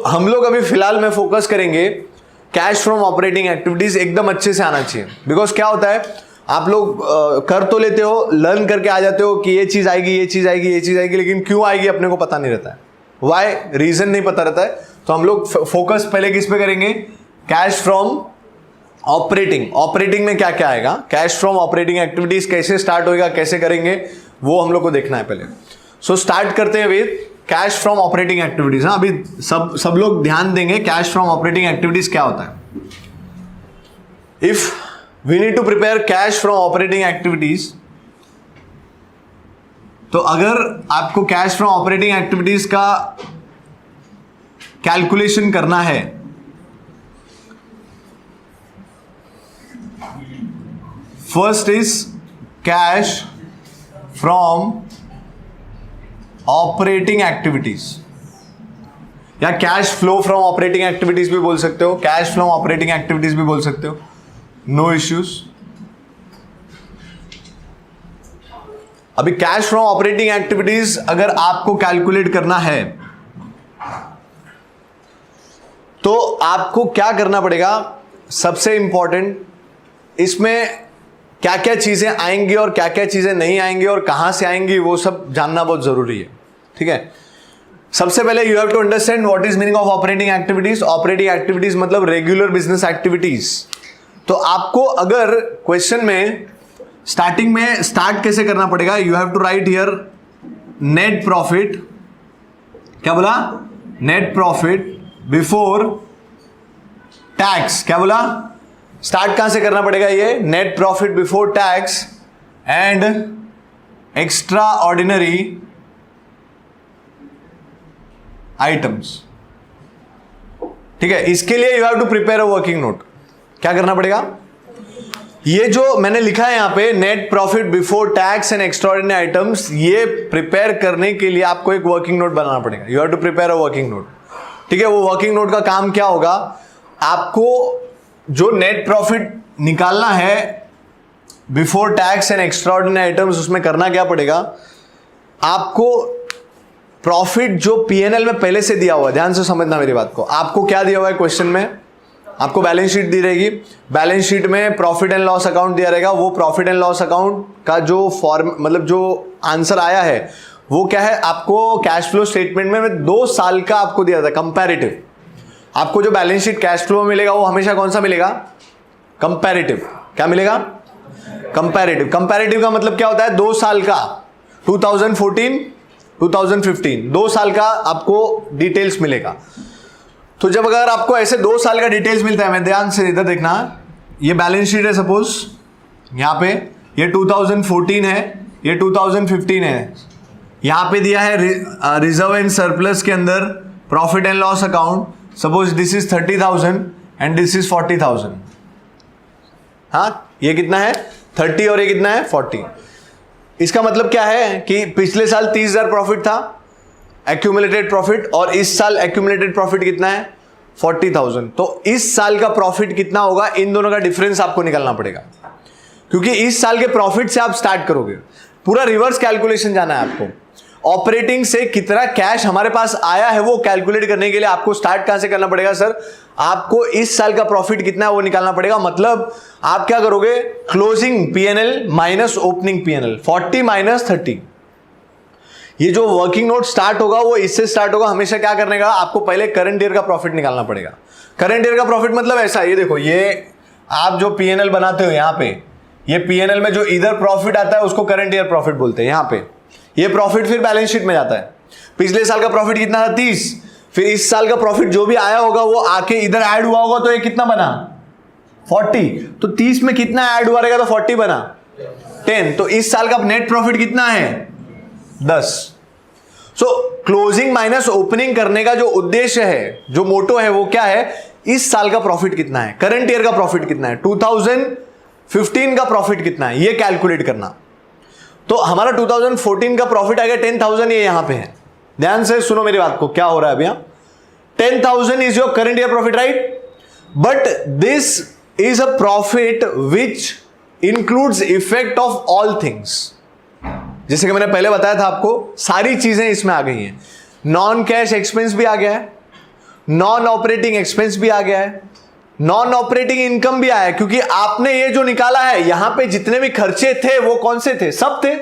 हम लोग अभी फिलहाल में फोकस करेंगे कैश फ्रॉम ऑपरेटिंग एक्टिविटीज एकदम अच्छे से आना चाहिए। बिकॉज क्या होता है, आप लोग कर तो लेते हो, लर्न करके आ जाते हो कि ये चीज आएगी, ये चीज आएगी, ये चीज आएगी, लेकिन क्यों आएगी अपने को पता नहीं रहता है, वाई रीजन नहीं पता रहता है। तो हम लोग फोकस पहले किस पे करेंगे, कैश फ्रॉम ऑपरेटिंग। ऑपरेटिंग में क्या क्या आएगा, कैश फ्रॉम ऑपरेटिंग एक्टिविटीज कैसे स्टार्ट होएगा, कैसे करेंगे, वो हम लोग को देखना है पहले। सो स्टार्ट करते हैं with cash from operating activities. हाँ, अभी सब लोग ध्यान देंगे कैश फ्रॉम ऑपरेटिंग एक्टिविटीज क्या होता है। If we need to prepare cash from operating activities, तो अगर आपको कैश फ्रॉम ऑपरेटिंग एक्टिविटीज का कैलकुलेशन करना है, first is cash from operating activities, या cash flow from operating activities भी बोल सकते हो, कैश फ्रॉम ऑपरेटिंग एक्टिविटीज भी बोल सकते हो, नो इश्यूज। अभी कैश फ्रॉम ऑपरेटिंग एक्टिविटीज अगर आपको कैलकुलेट करना है तो आपको क्या करना पड़ेगा, सबसे इंपॉर्टेंट इसमें क्या क्या चीजें आएंगी और क्या क्या चीजें नहीं आएंगी और कहां से आएंगी, वो सब जानना बहुत जरूरी है। ठीक है, सबसे पहले you have to understand what is meaning of operating activities. Operating activities मतलब रेगुलर बिजनेस एक्टिविटीज। तो आपको अगर क्वेश्चन में स्टार्टिंग में स्टार्ट कैसे करना पड़ेगा, you have to write here net profit. क्या बोला, नेट प्रॉफिट बिफोर टैक्स। क्या बोला, स्टार्ट कहां से करना पड़ेगा, ये net profit before tax and extraordinary items. ठीक है, इसके लिए you have to prepare a working note. क्या करना पड़ेगा, ये जो मैंने लिखा है यहां पे net profit before tax and extraordinary items, ये प्रिपेयर करने के लिए आपको एक वर्किंग नोट बनाना पड़ेगा। You have to prepare a working note. ठीक है, वो वर्किंग नोट का काम क्या होगा, आपको जो नेट प्रॉफिट निकालना है before tax and extraordinary items, उसमें करना क्या पड़ेगा, आपको प्रॉफिट जो पीएनएल में पहले से दिया हुआ है, ध्यान से समझना मेरी बात को, आपको क्या दिया हुआ है क्वेश्चन में, आपको बैलेंस शीट दी रहेगी, बैलेंस शीट में प्रॉफिट एंड लॉस अकाउंट दिया रहेगा। वो प्रॉफिट एंड लॉस अकाउंट का जो फॉर्म मतलब जो आंसर आया है वो क्या है, आपको कैश फ्लो स्टेटमेंट में 2 साल का आपको दिया था कंपैरेटिव। आपको जो बैलेंस शीट कैश फ्लो में मिलेगा वो हमेशा कौन सा मिलेगा, कंपैरेटिव। क्या मिलेगा, कंपैरेटिव। कंपैरेटिव का मतलब क्या होता है, 2 साल का, 2014 2015, 2 साल का आपको डिटेल्स मिलेगा। तो जब अगर आपको ऐसे 2 साल का डिटेल्स मिलता है, मैं ध्यान से इधर देखना, ये बैलेंस शीट है सपोज, यहां पे ये 2014 है, ये 2015 है, यहां पे दिया है रिजर्व एंड सरप्लस के अंदर profit and loss account, suppose this is 30,000 and this is 40,000। हाँ, ये कितना है 30 और ये कितना है 40। इसका मतलब क्या है कि पिछले साल 30,000 प्रॉफिट था एक्यूमुलेटेड प्रॉफिट, और इस साल एक्यूमुलेटेड प्रॉफिट कितना है 40,000। तो इस साल का प्रॉफिट कितना होगा, इन दोनों का डिफरेंस आपको निकालना पड़ेगा, क्योंकि इस साल के प्रॉफिट से आप स्टार्ट करोगे। पूरा रिवर्स कैलकुलेशन जाना है आपको। ऑपरेटिंग से कितना कैश हमारे पास आया है वो कैलकुलेट करने के लिए आपको स्टार्ट कहां से करना पड़ेगा, सर आपको इस साल का प्रॉफिट कितना है वो निकालना पड़ेगा। मतलब आप क्या करोगे, closing PNL minus opening PNL, 40 minus 30। ये जो वर्किंग नोट स्टार्ट होगा वो इससे स्टार्ट होगा। हमेशा क्या करने का, आपको पहले करंट ईयर का प्रॉफिट निकालना पड़ेगा। करंट ईयर का प्रॉफिट मतलब ऐसा, ये देखो, ये आप जो पीएनएल बनाते हो यहां पे, ये पीएनएल में जो इधर प्रॉफिट आता है उसको करंट ईयर प्रॉफिट बोलते हैं। यहां पे ये प्रॉफिट फिर बैलेंस शीट में जाता है। पिछले साल का प्रॉफिट कितना था 30, फिर इस साल का प्रॉफिट जो भी आया होगा वो आके इधर ऐड हुआ होगा, तो ये कितना बना 40। तो 30 में कितना ऐड हुआ रहेगा, तो 40 बना 10। तो इस साल का नेट प्रॉफिट कितना है 10। सो क्लोजिंग माइनस ओपनिंग करने का जो उद्देश्य है, जो मोटो है, वो क्या है, इस साल का प्रॉफिट कितना है, करंट ईयर का प्रॉफिट कितना है, 2015 का प्रॉफिट कितना है, ये कैलकुलेट करना। तो हमारा 2014 का प्रॉफिट आ गया 10,000, ये यहां पे है। ध्यान से सुनो मेरी बात को, क्या हो रहा है अभी, यहां 10,000 is your current year profit, right. But this is a profit which includes effect of all things. जैसे कि मैंने पहले बताया था आपको, सारी चीजें इसमें आ गई हैं। नॉन कैश एक्सपेंस भी आ गया है, नॉन ऑपरेटिंग एक्सपेंस भी आ गया है, नॉन ऑपरेटिंग इनकम भी आया है, क्योंकि आपने ये जो निकाला है यहां पे जितने भी खर्चे थे वो कौन से थे? सब थे।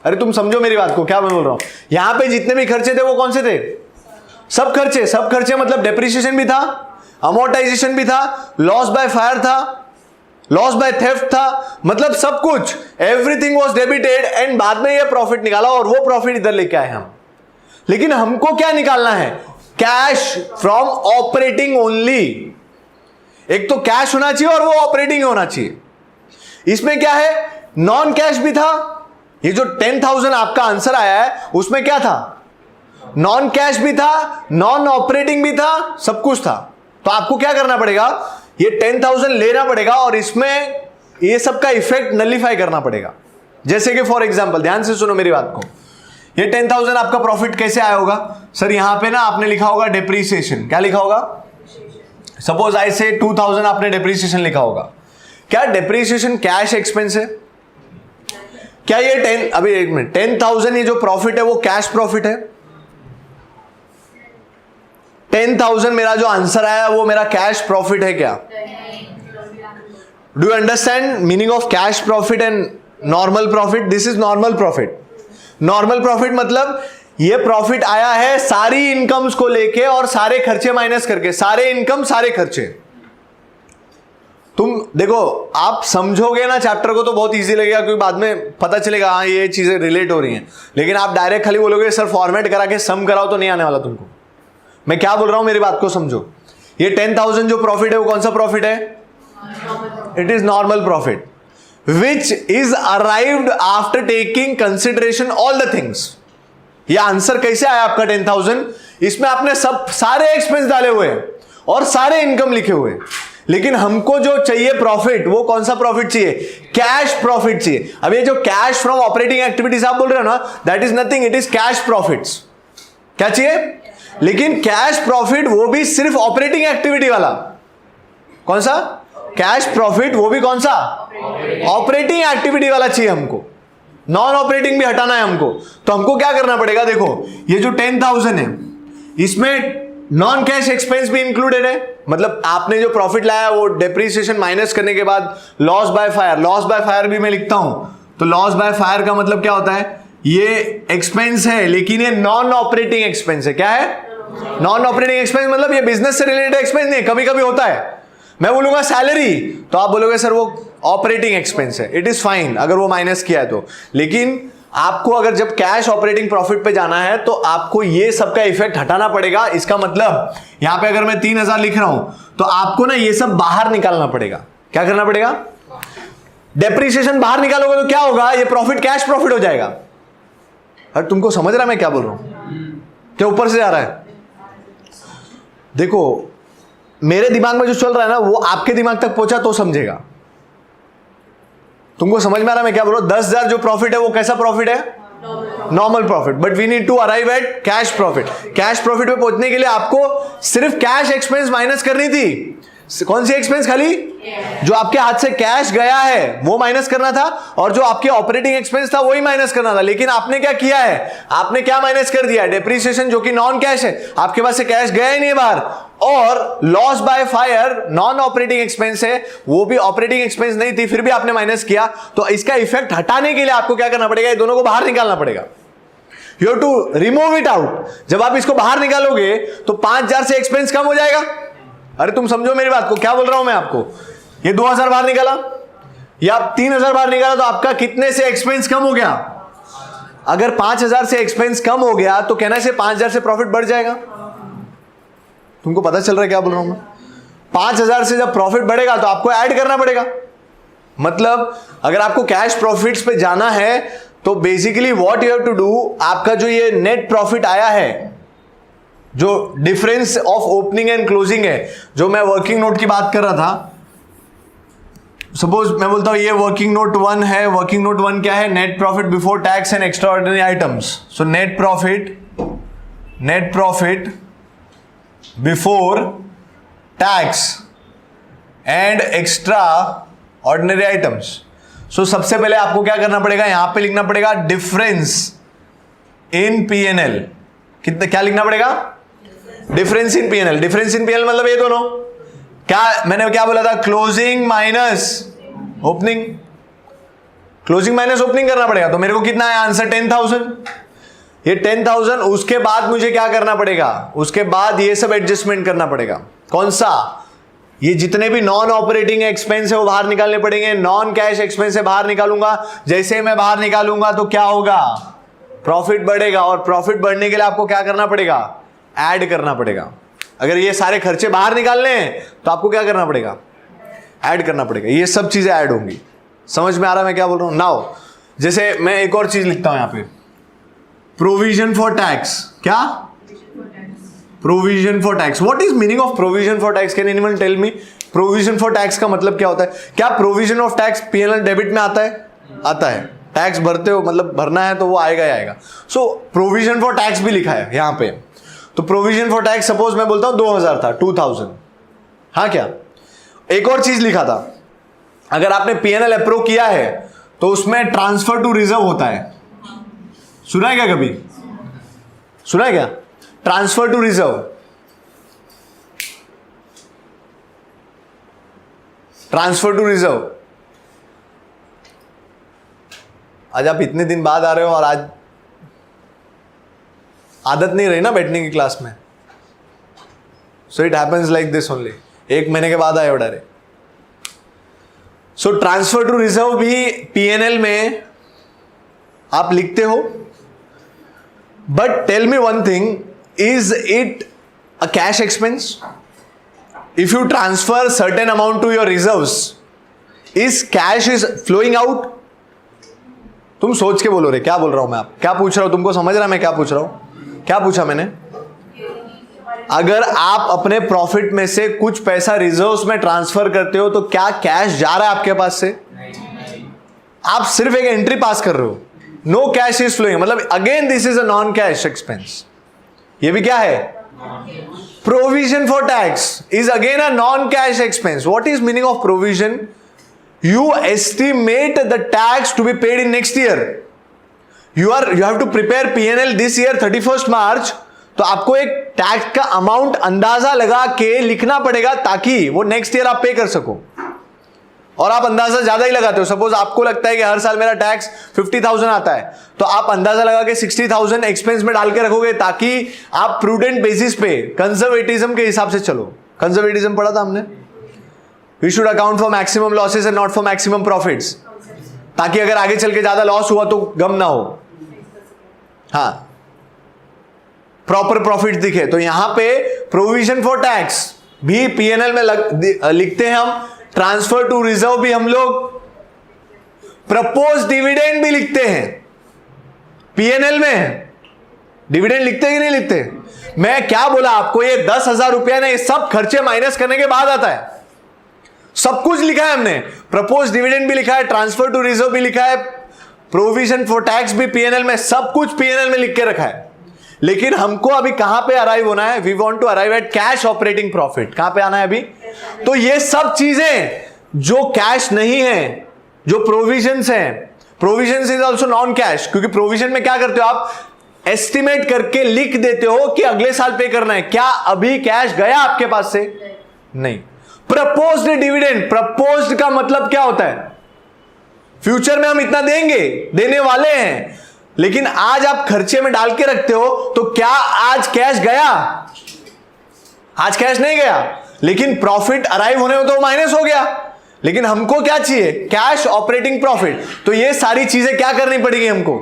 अरे तुम समझो मेरी बात को, क्या मैं बोल रहा हूं? यहां पे जितने भी खर्चे थे वो कौन से थे? सब खर्चे। सब खर्चे मतलब डेप्रिसिएशन भी था, अमोर्टाइजेशन भी था, लॉस बाय फायर था, लॉस बाय थेफ्ट था, मतलब सब कुछ, एवरीथिंग वाज डेबिटेड एंड बाद में ये प्रॉफिट निकाला और वो प्रॉफिट इधर लेके आए हम। लेकिन हमको क्या निकालना है? Cash from operating only. एक तो कैश होना चाहिए और वो ऑपरेटिंग होना चाहिए। इसमें क्या है? नॉन कैश भी था। ये जो 10,000 आपका आंसर आया है उसमें क्या था? नॉन कैश भी था, नॉन ऑपरेटिंग भी था, सब कुछ था। तो आपको क्या करना पड़ेगा? ये 10,000 लेना पड़ेगा और इसमें ये सब का इफेक्ट नलिफाई करना पड़ेगा। जैसे कि फॉर एग्जांपल, ध्यान से सुनो मेरी बात को, ये 10,000 आपका प्रॉफिट कैसे आया होगा? सर यहां पे ना आपने लिखा होगा डेप्रीसिएशन। क्या लिखा होगा? सपोज आई से 2,000 आपने डेप्रीसिएशन लिखा होगा। क्या डेप्रीसिएशन कैश एक्सपेंस है? क्या ये अभी एक मिनट, 10,000 ये जो प्रॉफिट है वो कैश प्रॉफिट है? 10,000 मेरा जो आंसर आया वो मेरा कैश प्रॉफिट है क्या? Do you understand meaning of cash profit and normal profit? This is normal profit. Normal profit मतलब ये प्रॉफिट आया है सारी इनकम्स को लेके और सारे खर्चे माइनस करके, सारे इनकम सारे खर्चे। तुम देखो, आप समझोगे ना चैप्टर को तो बहुत इजी लगेगा, क्योंकि बाद में पता चलेगा हाँ ये चीजें रिलेट हो रही हैं। लेकिन आप डायरेक्ट खाली बोलोगे सर फॉर्मेट करा के सम कराओ, तो नहीं आने वाला तुमको। मैं क्या बोल रहा हूं मेरी बात को समझो। ये 10,000 जो प्रॉफिट है वो कौन सा प्रॉफिट है? It is normal profit which is arrived after taking consideration all the things. ये आंसर कैसे आया आपका 10,000? इसमें आपने सब सारे एक्सपेंस डाले हुए हैं और सारे इनकम लिखे हुए हैं, लेकिन हमको जो चाहिए प्रॉफिट वो कौन सा प्रॉफिट चाहिए? कैश प्रॉफिट चाहिए। अब ये जो कैश फ्रॉम ऑपरेटिंग एक्टिविटीज आप बोल रहे हो ना, that is nothing, it is cash profits. क्या चाहिए? लेकिन कैश प्रॉफिट वो भी सिर्फ ऑपरेटिंग एक्टिविटी वाला। कौन सा? कैश प्रॉफिट वो भी कौन सा? ऑपरेटिंग एक्टिविटी वाला चाहिए हमको। नॉन ऑपरेटिंग भी हटाना है हमको। तो हमको क्या करना पड़ेगा? देखो ये जो 10,000 है इसमें नॉन कैश एक्सपेंस भी इंक्लूडेड है, मतलब आपने जो प्रॉफिट लाया वो डेप्रीसिएशन माइनस करने के बाद loss by fire. Loss by fire भी मैं लिखता हूं, तो लॉस बाय फायर का मतलब क्या होता है? ये एक्सपेंस है लेकिन ये नॉन ऑपरेटिंग एक्सपेंस है। क्या है? नॉन ऑपरेटिंग एक्सपेंस मतलब ये बिजनेस से रिलेटेड एक्सपेंस नहीं। कभी कभी होता है, मैं बोलूंगा सैलरी तो आप बोलोगे सर वो ऑपरेटिंग एक्सपेंस है। इट इज फाइन अगर वो माइनस किया है तो, लेकिन आपको अगर जब कैश ऑपरेटिंग प्रॉफिट पे जाना है तो आपको ये सब का इफेक्ट हटाना पड़ेगा। इसका मतलब यहां पे अगर मैं 3,000 लिख रहा हूं तो आपको ना ये सब बाहर निकालना पड़ेगा। क्या करना पड़ेगा? डेप्रीसिएशन बाहर निकालोगे तो क्या होगा? ये प्रॉफिट कैश प्रॉफिट हो जाएगा। अरे तुमको समझ रहा है मैं क्या बोल रहा हूं? क्या ऊपर से जा रहा है? देखो मेरे दिमाग में जो चल रहा है ना वो आपके दिमाग तक पहुंचा तो समझेगा। तुमको समझ में आ रहा है मैं क्या बोल रहा हूं? 10,000 जो प्रॉफिट है वो कैसा प्रॉफिट है? Normal profit. But we need to arrive at cash profit. Cash profit पे पहुंचने के लिए आपको सिर्फ कैश एक्सपेंस माइनस करनी थी। कौन सी एक्सपेंस? खाली जो आपके हाथ से कैश गया है वो माइनस करना था, और जो आपके ऑपरेटिंग एक्सपेंस था वही माइनस करना था। लेकिन आपने क्या किया है? आपने क्या माइनस कर दिया? डेप्रीसिएशन जो कि नॉन कैश है, आपके पास से कैश गया ही नहीं बाहर, और loss by fire non operating expense है, वो भी ऑपरेटिंग एक्सपेंस नहीं थी फिर भी आपने माइनस किया। तो इसका इफेक्ट हटाने के लिए आपको क्या करना पड़ेगा? ये दोनों को बाहर निकालना पड़ेगा। You have to remove it out. जब आप इसको बाहर निकालोगे तो 5,000 से एक्सपेंस कम हो जाएगा। अरे तुम समझो मेरी बात को, क्या बोल रहा हूं मैं आपको? ये 2,000 बाहर निकाला या 3,000 बाहर निकाला तो आपका कितने से एक्सपेंस कम हो गया? अगर 5,000 से एक्सपेंस कम हो गया तो कहना से 5,000 से प्रॉफिट बढ़ जाएगा। तुमको पता चल रहा है क्या बोल रहा हूं मैं? 5,000 से जब प्रॉफिट बढ़ेगा तो आपको ऐड करना पड़ेगा। मतलब अगर आपको कैश प्रॉफिट्स पे जाना है तो basically what you have to do, आपका जो ये नेट प्रॉफिट आया है, जो difference of opening and closing है, जो मैं वर्किंग नोट की बात कर रहा था, सपोज मैं बोलता हूं ये वर्किंग नोट 1 है। वर्किंग नोट 1 क्या है? Net profit before tax and extraordinary items. So net profit before tax and extraordinary items. So सबसे पहले आपको क्या करना पड़ेगा? यहां पे लिखना पड़ेगा डिफरेंस इन P&L। कितना क्या लिखना पड़ेगा? Difference in PNL, difference in PNL मतलब ये दोनों, क्या मैंने क्या बोला था, closing minus opening, closing minus opening करना पड़ेगा। तो मेरे को कितना है आंसर 10,000, ये 10,000। उसके बाद मुझे क्या करना पड़ेगा, उसके बाद ये सब एडजस्टमेंट करना पड़ेगा। कौन सा, ये जितने भी नॉन ऑपरेटिंग एक्सपेंस है वो बाहर निकालने पड़ेंगे, नॉन कैश एक्सपेंस से बाहर निकालूंगा। जैसे ही मैं बाहर निकालूंगा तो क्या होगा, प्रॉफिट बढ़ेगा, और प्रॉफिट बढ़ने के लिए आपको क्या करना पड़ेगा, ऐड करना पड़ेगा। अगर ये सारे खर्चे बाहर निकालने हैं तो आपको क्या करना पड़ेगा, ऐड करना पड़ेगा। ये सब चीजें ऐड होंगी। समझ में आ रहा है मैं क्या बोल रहा हूं? नाउ जैसे मैं एक और चीज लिखता हूं यहां पे, प्रोविजन फॉर टैक्स। क्या, provision for tax. What is meaning of provision for tax? Can anyone tell me? Provision for tax का मतलब क्या होता है? क्या provision of tax PNL debit में आता है? आता है। टैक्स भरते हो मतलब भरना है तो वो आएगा ही आएगा। सो प्रोविजन फॉर टैक्स भी लिखा है यहां पे। तो प्रोविजन फॉर टैक्स सपोज मैं बोलता हूं 2000 था, 2000। हाँ, क्या एक और चीज लिखा था, अगर आपने पीएनएल अप्रूव किया है तो उसमें ट्रांसफर टू रिजर्व होता है। सुना है क्या कभी? सुना है क्या? Transfer to reserve, transfer to reserve. आज आप इतने दिन बाद आ रहे हो और आज आदत नहीं रही ना बैठने की क्लास में। So it happens like this only. 1 महीने के बाद आए हो direct. So transfer to reserve भी पीएनएल में आप लिखते हो। But tell me one thing, is it a cash expense? If you transfer certain amount to your reserves, is cash is flowing out? तुम सोच के बोलो रे, क्या बोल रहा हूं मैं? आप क्या पूछ रहा हूं? तुमको समझ रहा है मैं क्या पूछ रहा हूं? क्या पूछा मैंने? अगर आप अपने प्रॉफिट में से कुछ पैसा रिजर्व्स में ट्रांसफर करते हो तो क्या कैश जा रहा है आपके पास से? आप सिर्फ एक एंट्री पास कर रहे हो, नो कैश इज फ्लोइंग। मतलब again this is a non cash expense. ये भी क्या है? Provision for tax is again a non cash expense. What is meaning of provision? You estimate the tax to be paid in next year. You have to prepare P&L this year 31st March. तो आपको एक tax का amount अंदाजा लगा के लिखना पड़ेगा ताकि वो नेक्स्ट ईयर आप पे कर सको। और आप अंदाजा ज्यादा ही लगाते हो। सपोज आपको लगता है कि हर साल मेरा टैक्स 50,000 आता है, तो आप अंदाजा लगा के 60,000 एक्सपेंस में डाल के रखोगे ताकि आप प्रूडेंट बेसिस पे कंजर्वेटिज्म के हिसाब से चलो। कंजर्वेटिज्म पढ़ा था हमने। We should account for maximum losses and not for maximum profits. ताकि अगर आगे चल के ज्यादा लॉस हुआ तो गम ना हो। हाँ, प्रॉपर प्रॉफिट दिखे। तो यहां पे प्रोविजन फॉर टैक्स भी पीएनएल में लिखते हैं हम, ट्रांसफर टू रिजर्व भी हम लोग, प्रपोज डिविडेंड भी लिखते हैं। पीएनएल में डिविडेंड लिखते हैं कि नहीं लिखते? मैं क्या बोला आपको, ये 10,000 रुपया ना, ये सब खर्चे माइनस करने के बाद आता है। सब कुछ लिखा है हमने, प्रपोज डिविडेंड भी लिखा है, ट्रांसफर टू रिजर्व भी लिखा है, प्रोविजन फॉर टैक्स भी पीएनएल में, सब कुछ पीएनएल में लिख के रखा है। लेकिन हमको अभी कहां पे अराइव होना है? We want to arrive at cash operating profit. कहां पे आना है अभी? तो ये सब चीजें जो कैश नहीं है, जो प्रोविजंस हैं, provisions is also non cash, क्योंकि प्रोविजन में क्या करते हो आप? एस्टिमेट करके लिख देते हो कि अगले साल पे करना है। क्या अभी कैश गया आपके पास से? नहीं। प्रपोज्ड डिविडेंड, प्रपोज्ड का मतलब क्या होता है? फ्यूचर में हम इतना देंगे, देने वाले हैं, लेकिन आज आप खर्चे में डाल के रखते हो, तो क्या आज कैश गया? आज कैश नहीं गया, लेकिन प्रॉफिट अराइव होने में तो माइनस हो गया। लेकिन हमको क्या चाहिए? Cash operating profit. तो ये सारी चीजें क्या करनी पड़ेगी? हमको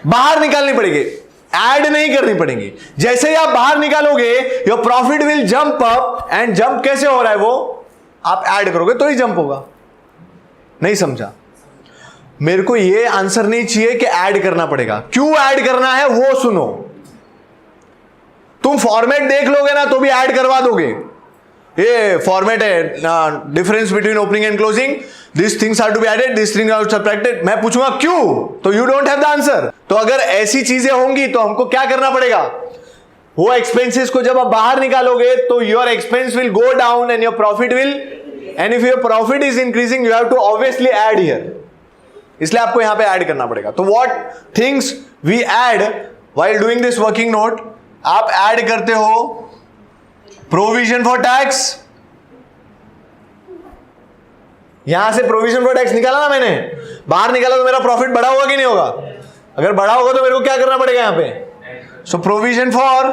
बाहर निकालनी पड़ेगी, ऐड नहीं करनी पड़ेगी। जैसे ही आप बाहर निकालोगे, your profit will jump up. And jump कैसे हो रहा है? वो आप ऐड करोगे तो ही जंप होगा। नहीं समझा? मेरे को ये आंसर नहीं चाहिए कि ऐड करना पड़ेगा। क्यों ऐड करना है वो सुनो। तुम फॉर्मेट देख लोगे ना तो भी ऐड करवा दोगे। ये फॉर्मेट है, difference between opening and closing, this things are to be added, this things are subtracted. मैं पूछूंगा क्यों, तो you don't have the answer. तो अगर ऐसी चीजें होंगी तो हमको क्या करना पड़ेगा? वो एक्सपेंसेस को जब आप बाहर निकालोगे तो your expense will go down and your profit will, and if your profit is increasing you have to obviously add here. इसलिए आपको यहां पे ऐड करना पड़ेगा। तो what things we add while doing this working note? आप add करते हो प्रोविजन फॉर टैक्स, यहां से प्रोविजन फॉर टैक्स निकाला ना मैंने, बाहर निकाला तो मेरा प्रॉफिट बढ़ा होगा कि नहीं होगा? अगर बढ़ा होगा तो मेरे को क्या करना पड़ेगा यहां पे? So provision for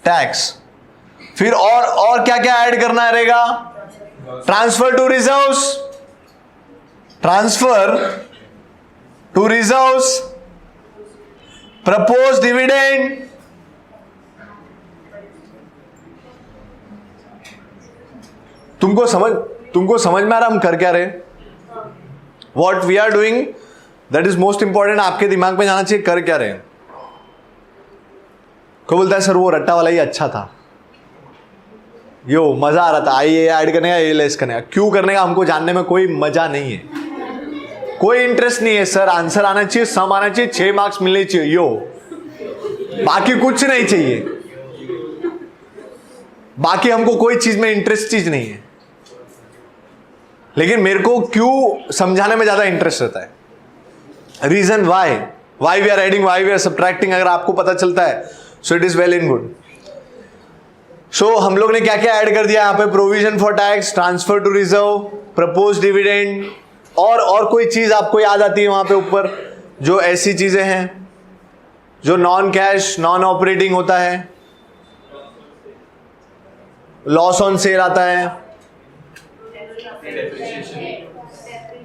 tax. फिर और क्या क्या ऐड करना रहेगा? Transfer to reserves, transfer to reserves, propose dividend, तुमको समझ में आ रहा हम कर क्या रहे? What we are doing, that is most important. आपके दिमाग में जाना चाहिए कर क्या रहे। कोई बोलता है सर वो रट्टा वाला ही अच्छा था, यो मजा आ रहा था, आई ये ऐड करने का, ये लेस करने का। क्यों करने का हमको जानने में कोई मजा नहीं है, कोई इंटरेस्ट नहीं है। सर आंसर आना चाहिए, सम आना चाहिए, 6 मार्क्स मिलने चाहिए, यो बाकी कुछ नहीं चाहिए। बाकी हमको कोई चीज में इंटरेस्ट चीज नहीं है, लेकिन मेरे को क्यों समझाने में ज्यादा इंटरेस्ट रहता है। Reason why we are adding, why we are subtracting, अगर आपको पता चलता है so it is well and good. So हम लोग ने क्या क्या ऐड कर दिया यहाँ पे? Provision for tax, transfer to reserve, propose dividend, और कोई चीज आपको याद आती है वहां पे ऊपर जो ऐसी चीजें हैं जो नॉन कैश नॉन ऑपरेटिंग होता है? लॉस ऑन सेल आता है,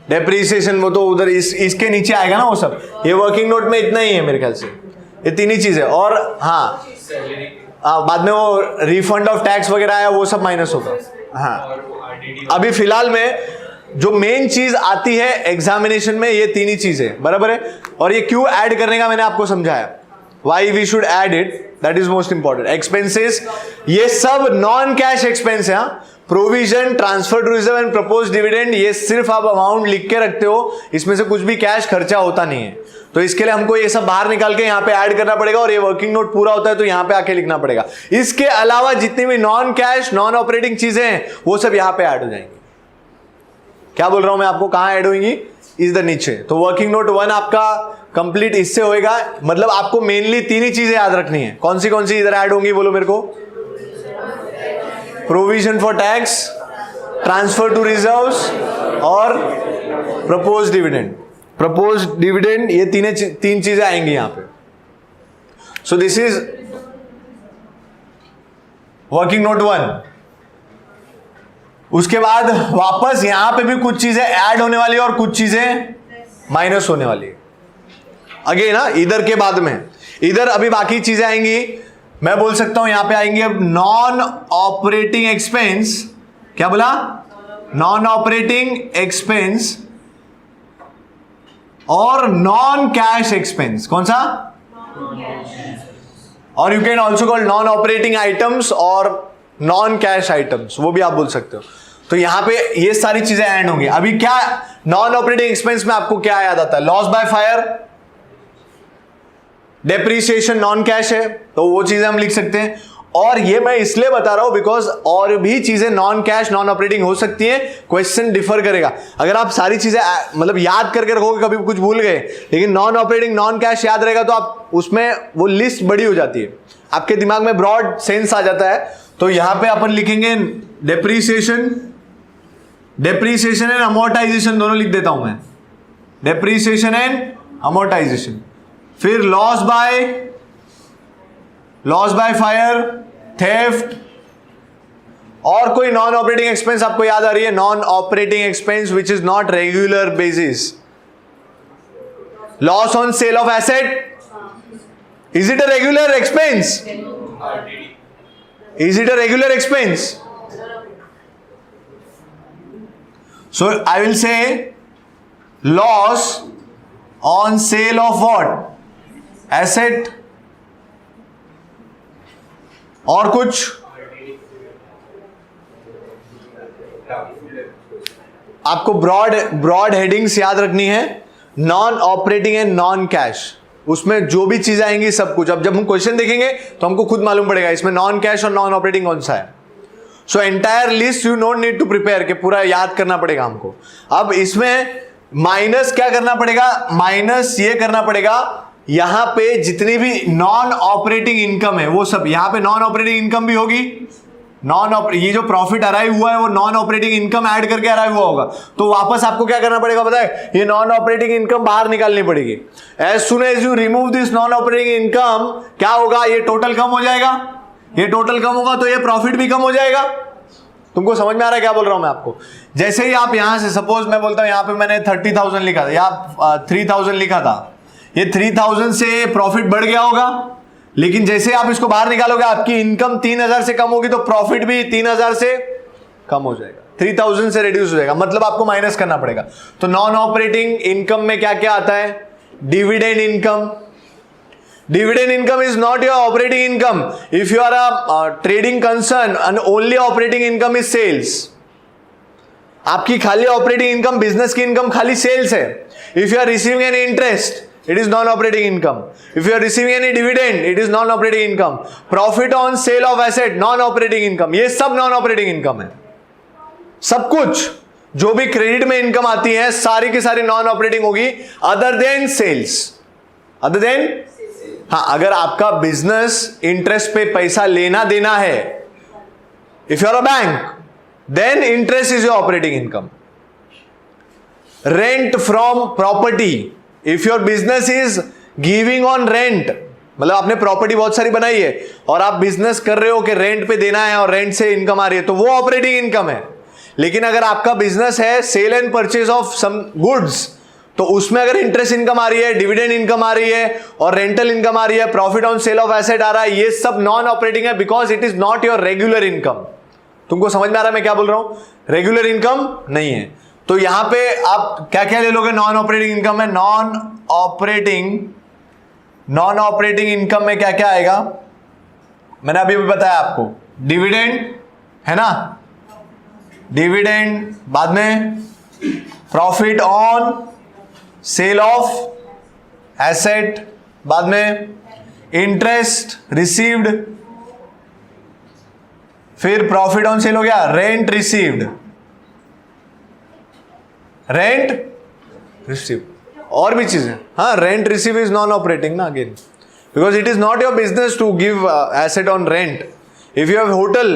डेप्रीसिएशन, वो तो उधर इसके नीचे आएगा ना वो सब। ये वर्किंग नोट में इतना ही है मेरे ख्याल से, ये 3 ही चीजें। और हाँ बाद में वो रिफंड ऑफ टैक्स वगैरह आया, वो सब माइनस होगा। हाँ अभी फिलहाल में जो मेन चीज आती है एग्जामिनेशन में, ये 3 ही चीजें, बराबर है। और ये क्यों ऐड करने का मैंने आपको समझाया, why we should add it, that is most important. Expenses, ये सब नॉन कैश एक्सपेंस है। Provision, transfer to reserve and propose dividend, ये सिर्फ आप अमाउंट लिख के रखते हो, इसमें से कुछ भी कैश खर्चा होता नहीं है। तो इसके लिए हमको ये सब बाहर निकाल के यहाँ पे ऐड करना पड़ेगा, और ये वर्किंग नोट पूरा होता है तो यहाँ पे आके लिखना पड़ेगा। इसके अलावा जितनी भी नॉन कैश नॉन ऑपरेटिंग चीजें हैं वो सब यहाँ पे ऐड हो जाएंगी। क्या बोल रहा हूं मैं आपको, कहां ऐड होंगी? इस द नीचे। तो वर्किंग नोट 1 आपका कंप्लीट इससे होएगा। मतलब आपको मेनली 3 ही चीजें याद रखनी है। कौन सी इधर ऐड होंगी बोलो मेरे को? Provision for tax, transfer to reserves और प्रपोज डिविडेंड। प्रपोज डिविडेंड, ये 3 चीजें आएंगी यहां पे। So this is working note 1। उसके बाद वापस यहां पे भी कुछ चीजें ऐड होने वाली है और कुछ चीजें माइनस होने वाली है। अगेन ना, इधर के बाद में इधर अभी बाकी चीजें आएंगी। मैं बोल सकता हूं यहां पे आएंगी अब नॉन ऑपरेटिंग एक्सपेंस। क्या बोला? नॉन ऑपरेटिंग एक्सपेंस और नॉन कैश एक्सपेंस। कौन सा? और you can also call non operating items और नॉन कैश आइटम्स, वो भी आप बोल सकते हो। तो यहां पे ये सारी चीजें ऐड होंगी। अभी क्या नॉन ऑपरेटिंग एक्सपेंस में आपको क्या याद आता है? Loss by fire, depreciation non cash है, तो वो चीजें हम लिख सकते हैं। और ये मैं इसलिए बता रहा हूं बिकॉज और भी चीजें नॉन कैश नॉन ऑपरेटिंग हो सकती है, क्वेश्चन डिफर करेगा। अगर आप सारी चीजें मतलब याद करके रखोगे, कभी कुछ भूल गए, लेकिन नॉन ऑपरेटिंग नॉन कैश याद रहेगा तो आप उसमें वो लिस्ट बड़ी हो जाती है, आपके दिमाग में ब्रॉड सेंस आ जाता है। तो यहां पे अपन लिखेंगे डेप्रीसिएशन एंड अमोर्टाइजेशन, दोनों लिख देता हूं मैं, डेप्रीसिएशन एंड अमोर्टाइजेशन। फिर लॉस बाय फायर, थेफ्ट, और कोई नॉन ऑपरेटिंग एक्सपेंस आपको याद आ रही है? Non operating expense which is not regular basis, loss on sale of asset, is it a regular expense? Is it a regular expense? So I will say loss on sale of what? Asset और कुछ? आपको broad headings याद रखनी है। Non operating and non cash, उसमें जो भी चीजें आएंगी सब कुछ। अब जब हम क्वेश्चन देखेंगे तो हमको खुद मालूम पड़ेगा इसमें नॉन कैश और नॉन ऑपरेटिंग कौन सा है। So entire list you don't need to prepare, के पूरा याद करना पड़ेगा हमको। अब इसमें माइनस क्या करना पड़ेगा? माइनस ये करना पड़ेगा, यहां पे जितनी भी नॉन ऑपरेटिंग इनकम है वो सब, यहां पे नॉन ऑपरेटिंग इनकम भी होगी, ये जो प्रॉफिट अराइव हुआ है वो नॉन ऑपरेटिंग इनकम ऐड करके अराइव हुआ होगा, तो वापस आपको क्या करना पड़ेगा पता है, ये नॉन ऑपरेटिंग इनकम बाहर निकालनी पड़ेगी। As soon as you remove this non operating income, क्या होगा, ये टोटल कम हो जाएगा, ये टोटल कम होगा तो ये प्रॉफिट भी कम हो जाएगा। तुमको समझ में आ रहा है क्या बोल रहा हूं मैं आपको? जैसे ही आप यहां से सपोज मैं बोलता हूं यहां पे मैंने 30,000 लिखा था या 3,000 लिखा था, ये 3,000 से प्रॉफिट बढ़ गया होगा, लेकिन जैसे आप इसको बाहर निकालोगे आपकी इनकम 3,000 से कम होगी तो प्रॉफिट भी 3,000 से कम हो जाएगा, 3,000 से रिड्यूस हो जाएगा, मतलब आपको माइनस करना पड़ेगा। तो नॉन ऑपरेटिंग इनकम में क्या क्या आता है, dividend income. Dividend income is not your operating income. If you are a trading concern and only operating income is sales, आपकी खाली ऑपरेटिंग इनकम, बिजनेस की इनकम खाली सेल्स है। If you are receiving any interest, it is non-operating income. If you are receiving any dividend, it is non-operating income. Profit on sale of asset, non-operating income. ये सब non-operating income है। सब कुछ जो भी credit में income आती है सारी की सारी non-operating होगी, other than sales. Other than हाँ, अगर आपका बिजनेस इंटरेस्ट पे पैसा लेना देना है, if you are a bank, then interest is your operating income. Rent from property, if your business is giving on rent, मतलब आपने प्रॉपर्टी बहुत सारी बनाई है और आप बिजनेस कर रहे हो कि रेंट पे देना है और रेंट से इनकम आ रही है, तो वो ऑपरेटिंग इनकम है। लेकिन अगर आपका बिजनेस है sale and purchase of some goods, तो उसमें अगर इंटरेस्ट इनकम आ रही है, डिविडेंड इनकम आ रही है और रेंटल इनकम आ रही है, profit on sale of asset आ रहा है, ये सब नॉन ऑपरेटिंग है, because it is not your regular income. तुमको समझ में आ रहा है मैं क्या बोल रहा हूं? रेगुलर इनकम नहीं है। तो यहां पे आप क्या क्या ले लोगे, नॉन ऑपरेटिंग इनकम है। नॉन ऑपरेटिंग इनकम में क्या क्या आएगा, मैंने अभी भी बताया आपको, डिविडेंड है ना, डिविडेंड, बाद में profit on sale of asset, बाद में इंटरेस्ट रिसीव्ड, फिर प्रॉफिट ऑन सेल हो गया, रेंट रिसीव्ड, रेंट रिसीव्ड, और भी चीजें। हाँ, rent receive is non operating ना, again because it is not your business to give asset on rent. If you have hotel,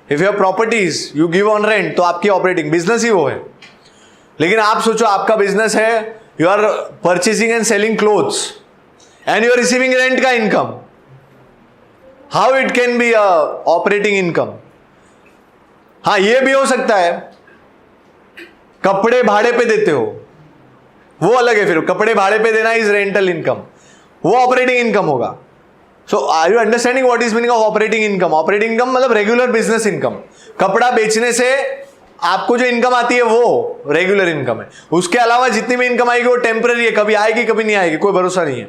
if you have properties, you give on rent, तो आपकी operating business ही वो है। लेकिन आप सोचो आपका business है, you are purchasing and selling clothes and you are receiving rent का income, how it can be a operating income? हाँ, ये भी हो सकता है कपड़े भाड़े पे देते हो, वो अलग है, फिर कपड़े भाड़े पे देना इज रेंटल इनकम, वो ऑपरेटिंग इनकम होगा। So are you understanding what is meaning of operating income? Operating income मतलब रेगुलर बिजनेस इनकम, कपड़ा बेचने से आपको जो इनकम आती है वो रेगुलर इनकम है। उसके अलावा जितनी भी इनकम आएगी वो टेम्पररी है, कभी आएगी कभी नहीं आएगी, कोई भरोसा नहीं है,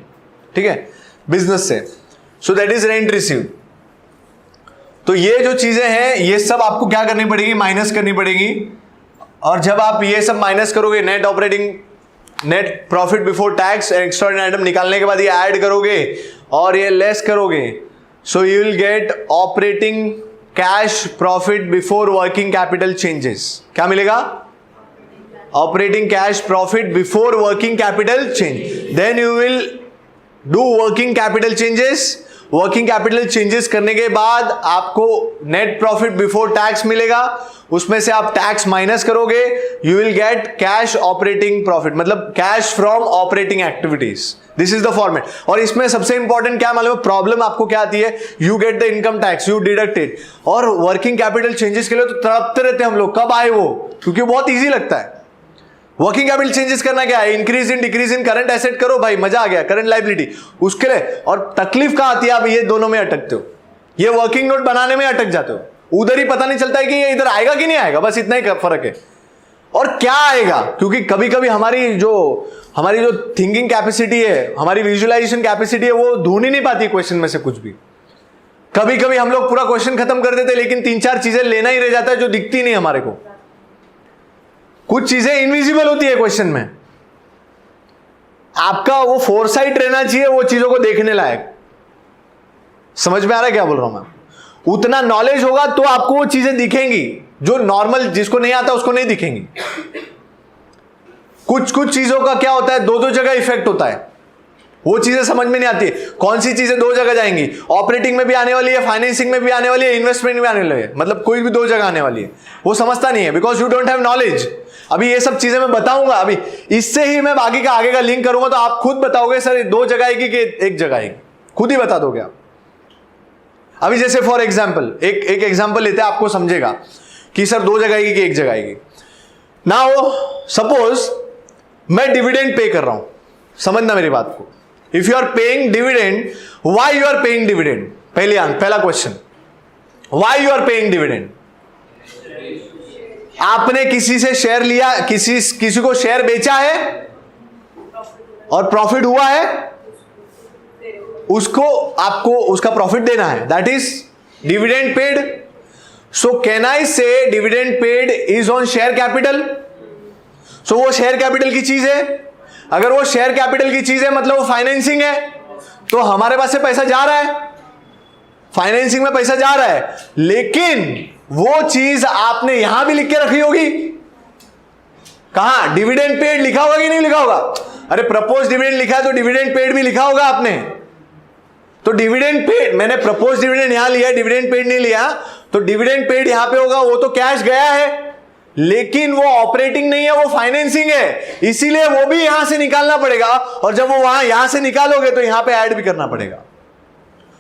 ठीक है, बिजनेस से। So that is rent received. तो ये जो चीजें हैं ये सब आपको क्या करनी पड़ेगी, माइनस करनी पड़ेगी। और जब आप ये सब माइनस करोगे, net profit before tax extraordinary item निकालने के बाद ये ऐड करोगे और ये लेस करोगे, so you will get operating cash profit before working capital changes. क्या मिलेगा? Operating cash profit before working capital change. Then you will do working capital changes. Working capital changes करने के बाद आपको नेट प्रॉफिट बिफोर टैक्स मिलेगा, उसमें से आप टैक्स माइनस करोगे, you will get cash operating profit, मतलब cash from operating activities. This is the format. और इसमें सबसे इंपॉर्टेंट क्या मालूम है, प्रॉब्लम आपको क्या आती है, you get the income tax, you deduct it. और वर्किंग कैपिटल चेंजेस के लिए तो तड़पते रहते हैं हम लोग, कब आए वो, क्योंकि बहुत ईजी लगता है। वर्किंग कैपिटल चेंजेस करना क्या है, increase in decrease in current asset करो भाई, मजा आ गया, करंट लायबिलिटी उसके लिए। और तकलीफ कहां आती है, आप ये दोनों में अटकते हो, ये वर्किंग नोट बनाने में अटक जाते हो, उधर ही पता नहीं चलता है कि ये इधर आएगा कि नहीं आएगा, बस इतना ही फर्क है। और क्या आएगा, क्योंकि कभी कभी हमारी जो थिंकिंग कैपेसिटी है, हमारी विजुअलाइजेशन कैपेसिटी है, वो ढूंढ ही नहीं पाती क्वेश्चन में से कुछ भी। कभी कभी हम लोग पूरा क्वेश्चन खत्म कर देते, लेकिन 3-4 चीजें लेना ही रह जाता है जो दिखती नहीं हमारे को। कुछ चीजें इनविजिबल होती है क्वेश्चन में, आपका वो फोरसाइट रहना चाहिए वो चीजों को देखने लायक। समझ में आ रहा है क्या बोल रहा हूं मैं? उतना नॉलेज होगा तो आपको वो चीजें दिखेंगी जो नॉर्मल जिसको नहीं आता उसको नहीं दिखेंगी। कुछ चीजों का क्या होता है, दो जगह इफेक्ट होता है। वो चीजें समझ में नहीं आती। कौन सी चीजें दो जगह जाएंगी, ऑपरेटिंग में भी आने वाली है, फाइनेंसिंग में भी आने वाली है, इन्वेस्टमेंट में भी आने वाली है, मतलब कोई भी दो जगह आने वाली है, वो समझता नहीं है, because you don't have knowledge. अभी ये सब चीजें मैं बताऊंगा, अभी इससे ही मैं बाकी का आगे का लिंक करूंगा, तो आप खुद बताओगे सर दो जगह आएगी कि एक जगह आएगी, खुद ही बता दोगे आप। अभी जैसे फॉर एग्जाम्पल एक एग्जाम्पल लेते हैं, आपको समझेगा कि सर दो जगह आएगी कि एक जगह आएगी। नाउ सपोज मैं डिविडेंड पे कर रहा हूं, समझना मेरी बात को। If you are paying dividend, why you are paying dividend? पहला question, why you are paying dividend? आपने किसी से शेयर लिया, किसी को शेयर बेचा है और प्रॉफिट हुआ है, उसको आपको उसका प्रॉफिट देना है, that is dividend paid. So can I say dividend paid is on share capital? So वो शेयर कैपिटल की चीज है। अगर वो शेयर कैपिटल की चीज है मतलब वो फाइनेंसिंग है, तो हमारे पास से पैसा जा रहा है, फाइनेंसिंग में पैसा जा रहा है, लेकिन वो चीज आपने यहां भी लिख के रखी होगी। कहां? डिविडेंड पेड लिखा होगा कि नहीं लिखा होगा? अरे प्रपोज डिविडेंड लिखा है तो डिविडेंड पेड भी लिखा होगा आपने। तो डिविडेंड पेड, मैंने प्रपोज डिविडेंड यहां लिया, डिविडेंड पेड नहीं लिया, तो डिविडेंड पेड यहां पे होगा। वो तो कैश गया है, लेकिन वो ऑपरेटिंग नहीं है, वो फाइनेंसिंग है, इसीलिए वो भी यहां से निकालना पड़ेगा। और जब वो यहां से निकालोगे तो यहां पे ऐड भी करना पड़ेगा।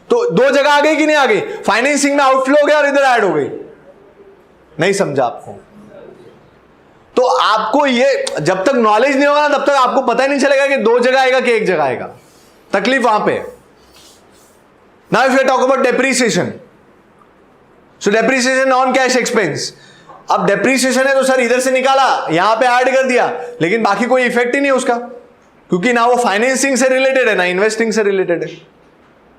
तो दो जगह आ गई कि नहीं आ गई? फाइनेंसिंग में आउटफ्लो हो गया और इधर ऐड हो गई। नहीं समझा आपको? तो आपको ये जब तक नॉलेज नहीं होगा ना, तब तक आपको पता ही नहीं चलेगा कि दो जगह आएगा कि एक जगह आएगा। तकलीफ वहां पे। Now if you talk about depreciation, so depreciation non cash expense. अब डेप्रीसिएशन है तो सर इधर से निकाला, यहां पे ऐड कर दिया, लेकिन बाकी कोई इफेक्ट ही नहीं उसका, क्योंकि ना वो फाइनेंसिंग से रिलेटेड है ना इन्वेस्टिंग से रिलेटेड है,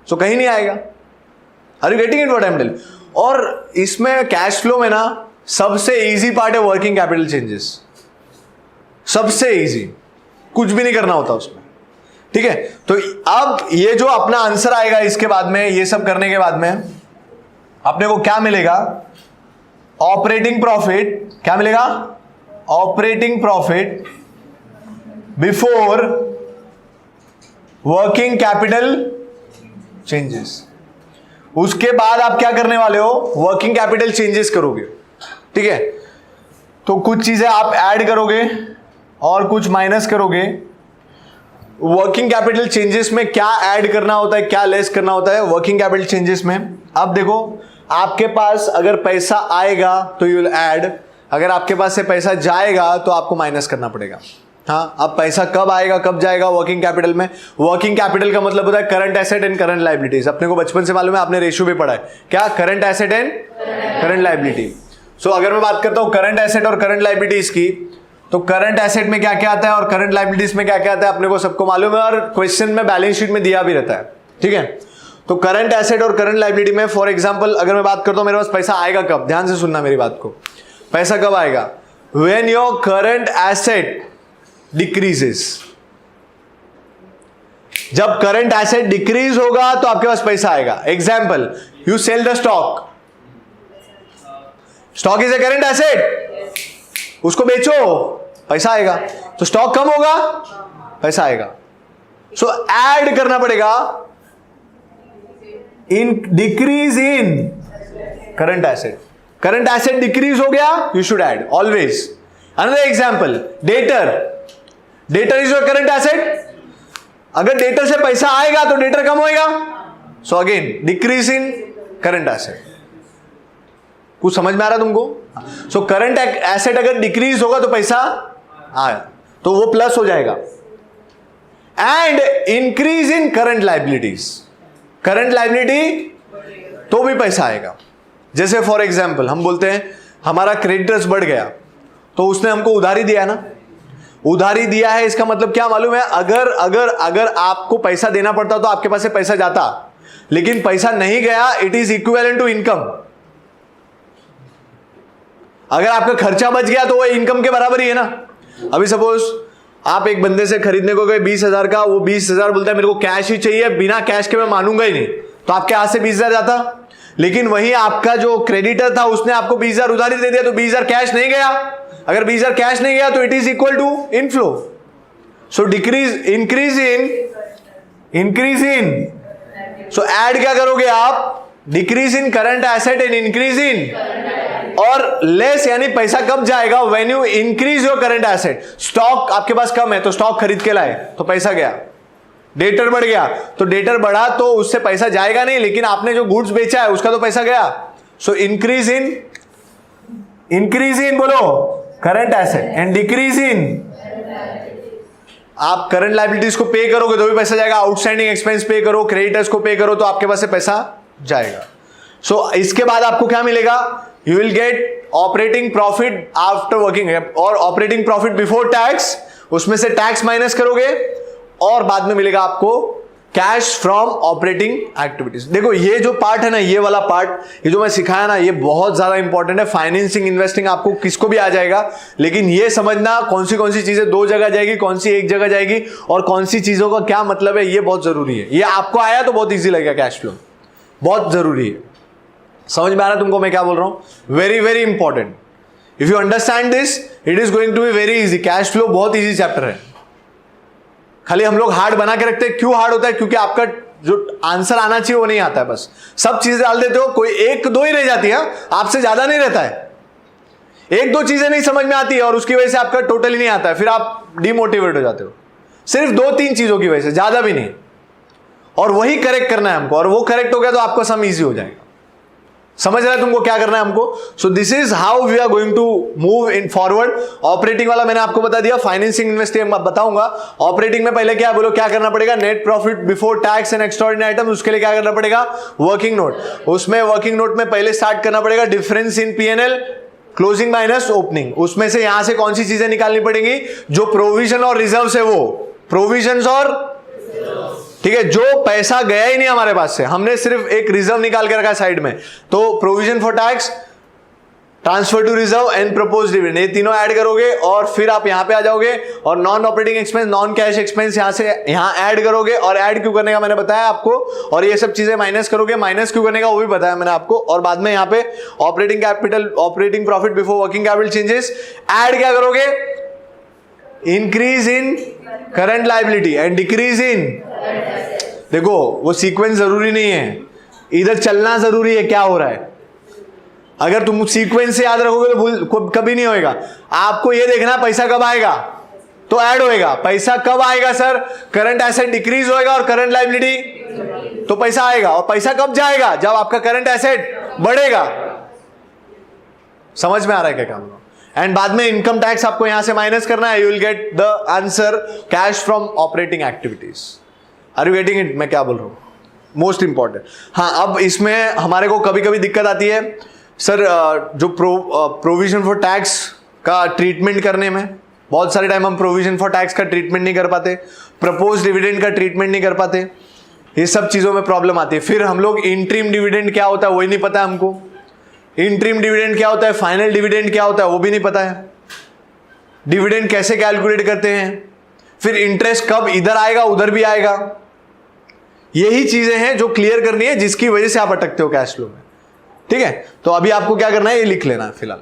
सो कहीं नहीं आएगा। Are you getting it what I am telling? और इसमें कैश फ्लो में ना सबसे इजी पार्ट है वर्किंग कैपिटल चेंजेस। सबसे इजी, कुछ भी नहीं करना होता उसमें, ठीक है। तो अब ये जो अपना आंसर आएगा इसके बाद में, ये सब करने के बाद में अपने को क्या मिलेगा? Operating profit. क्या मिलेगा? Operating profit before working capital changes. उसके बाद आप क्या करने वाले हो? वर्किंग कैपिटल चेंजेस करोगे, ठीक है। तो कुछ चीजें आप ऐड करोगे और कुछ माइनस करोगे। वर्किंग कैपिटल चेंजेस में क्या ऐड करना होता है, क्या लेस करना होता है वर्किंग कैपिटल चेंजेस में? अब देखो, आपके पास अगर पैसा आएगा तो यू विल ऐड, अगर आपके पास से पैसा जाएगा तो आपको माइनस करना पड़ेगा। हाँ, अब पैसा कब आएगा कब जाएगा वर्किंग कैपिटल में? वर्किंग कैपिटल का मतलब होता है current asset and current liabilities. अपने को बचपन से मालूम है, आपने रेशियो भी पढ़ा है, क्या? Current asset and current liability. So अगर मैं बात करता हूं करंट एसेट और करंट लायबिलिटीज की, तो करंट एसेट में क्या क्या आता है और करंट लायबिलिटीज में क्या क्या आता है अपने को सबको मालूम है, और क्वेश्चन में बैलेंस शीट में दिया भी रहता है, ठीक है। तो करंट एसेट और करंट लायबिलिटी में फॉर एग्जांपल अगर मैं बात करता हूं मेरे पास पैसा आएगा कब, ध्यान से सुनना मेरी बात को। पैसा कब आएगा? When your current asset decreases. जब करंट एसेट डिक्रीज होगा तो आपके पास पैसा आएगा। Example, you sell the stock, stock is a current asset, उसको बेचो, पैसा आएगा। तो स्टॉक कम होगा, पैसा आएगा। सो ऐड करना पड़ेगा in decrease in current asset. Current asset decrease हो गया, you should add always. Another example, debtor, debtor is your current asset. अगर डेटर से पैसा आएगा तो डेटर कम होएगा, so again decrease in current asset. कुछ समझ में आ रहा तुमको? सो करंट एसेट अगर डिक्रीज होगा तो पैसा आया, तो वो प्लस हो जाएगा। And increase in current liabilities, current liability तो भी पैसा आएगा। जैसे फॉर एग्जांपल हम बोलते हैं हमारा क्रेडिटर्स बढ़ गया, तो उसने हमको उधारी दिया ना, उधारी दिया है, इसका मतलब क्या मालूम है? अगर अगर अगर आपको पैसा देना पड़ता तो आपके पास से पैसा जाता, लेकिन पैसा नहीं गया, it is equivalent to income. अगर आपका खर्चा बच गया तो वो इनकम के बराबर ही है ना। अभी सपोज आप एक बंदे से खरीदने को गए 20,000 का, वो 20,000 बोलता है मेरे को कैश ही चाहिए, बिना कैश के मैं मानूंगा ही नहीं, तो आपके हाथ से 20,000 जाता। लेकिन वही आपका जो क्रेडिटर था उसने आपको 20,000 उधारी दे दिया, तो 20,000 कैश नहीं गया। अगर 20,000 कैश नहीं गया तो it is equal to inflow. So decrease, increase in increase in, so add क्या करोगे आप, decrease in current asset and increase in, और लेस यानी पैसा कब जाएगा, when you increase your current asset. Stock आपके पास कम है तो स्टॉक खरीद के लाए तो पैसा गया, डेटर बढ़ गया तो डेटर बढ़ा तो उससे पैसा जाएगा नहीं, लेकिन आपने जो गुड्स बेचा है उसका तो पैसा गया। सो इंक्रीज इन बोलो current asset and decrease in, आप करंट लायबिलिटीज को पे करोगे तो भी पैसा जाएगा, आउटस्टैंडिंग एक्सपेंस पे करो, क्रेडिटर्स को पे करो तो आपके पास से पैसा जाएगा। सो इसके बाद आपको क्या मिलेगा, you will get operating profit after working, और ऑपरेटिंग प्रॉफिट बिफोर टैक्स, उसमें से टैक्स माइनस करोगे और बाद में मिलेगा आपको कैश फ्रॉम ऑपरेटिंग एक्टिविटीज। देखो ये जो पार्ट है ना, ये वाला पार्ट, ये जो मैं सिखाया ना, ये बहुत ज्यादा इंपॉर्टेंट है। फाइनेंसिंग इन्वेस्टिंग आपको किसको भी आ जाएगा, लेकिन ये समझना कौन सी चीजें दो जगह जाएगी, कौन सी एक जगह जाएगी, और कौन सी चीजों का क्या मतलब है, ये बहुत जरूरी है। ये आपको आया तो बहुत ईजी लगेगा, कैश फ्लो बहुत जरूरी है। समझ में आ रहा है तुमको मैं क्या बोल रहा हूं, very very important. If you understand this it is going to be very easy. Cash flow बहुत इजी चैप्टर है, खाली हम लोग हार्ड बना के रखते हैं। क्यों हार्ड होता है, क्योंकि आपका जो आंसर आना चाहिए वो नहीं आता है, बस सब चीजें डाल देते हो, कोई एक दो ही रह जाती है, आपसे ज्यादा नहीं रहता है। एक दो चीजें नहीं समझ में आती है और उसकी वजह से आपका टोटल ही नहीं आता है, फिर आप डिमोटिवेट हो जाते हो। सिर्फ दो तीन चीजों की वजह से, ज्यादा भी नहीं, और वही करेक्ट करना है हमको, और वो करेक्ट हो गया तो आपका सम इजी हो जाएगा। समझ रहा है तुमको क्या करना है हमको। So this is how we are going to move in forward. Operating वाला मैंने आपको बता दिया, फाइनेंसिंग इन्वेस्टिंग बताऊंगा। ऑपरेटिंग में पहले क्या बोलो, क्या करना पड़ेगा, net profit before tax and extraordinary item, उसके लिए क्या करना पड़ेगा, वर्किंग नोट। उसमें वर्किंग नोट में पहले स्टार्ट करना पड़ेगा difference in PNL, closing minus opening. उसमें से यहां से कौन सी चीजें निकालनी पड़ेंगी, जो प्रोविजन और रिजर्व है, वो प्रोविजन और, ठीक है, जो पैसा गया ही नहीं हमारे पास से, हमने सिर्फ एक रिजर्व निकाल के रखा है साइड में, तो provision for tax, transfer to reserve and propose dividend, ये तीनों ऐड करोगे और फिर आप यहां पे आ जाओगे और non operating expense, non cash expense यहां से यहां ऐड करोगे। और ऐड क्यों करने का मैंने बताया आपको, और ये सब चीजें माइनस करोगे, माइनस क्यों करने का वो भी बताया मैंने आपको। और बाद में यहां पे operating capital, operating profit before working capital changes, add क्या करोगे, increase in current liability and decrease in, देखो वो सीक्वेंस जरूरी नहीं है, इधर चलना जरूरी है क्या हो रहा है। अगर तुम सीक्वेंस से याद रखोगे तो भूल कभी नहीं होएगा। आपको ये देखना पैसा कब आएगा तो ऐड होएगा, पैसा कब आएगा सर, करंट एसेट डिक्रीज होएगा और करंट लायबिलिटी तो पैसा आएगा, और पैसा कब जाएगा, जब आपका करंट एसेट बढ़ेगा। समझ में आ रहा है क्या काम। एंड बाद में इनकम टैक्स आपको यहां से माइनस करना है, you will get the answer cash from operating activities. Are you getting it, मैं क्या बोल रहा हूं, मोस्ट इंपॉर्टेंट। हाँ, अब इसमें हमारे को कभी कभी दिक्कत आती है सर, जो प्रोविजन फॉर टैक्स का ट्रीटमेंट करने में, बहुत सारे टाइम हम प्रोविजन फॉर टैक्स का ट्रीटमेंट नहीं कर पाते, प्रपोज डिविडेंड का ट्रीटमेंट नहीं कर पाते, ये सब चीजों में प्रॉब्लम आती है। फिर हम लोग इंटरिम डिविडेंड क्या होता है वही नहीं पता है हमको, इंटरिम डिविडेंड क्या होता है, फाइनल डिविडेंड क्या होता है वो भी नहीं पता है, डिविडेंड कैसे कैलकुलेट करते हैं, फिर इंटरेस्ट कब इधर आएगा उधर भी आएगा। यही चीजें हैं जो क्लियर करनी है, जिसकी वजह से आप अटकते हो कैश फ्लो में। ठीक है, तो अभी आपको क्या करना है, ये लिख लेना है फिलहाल।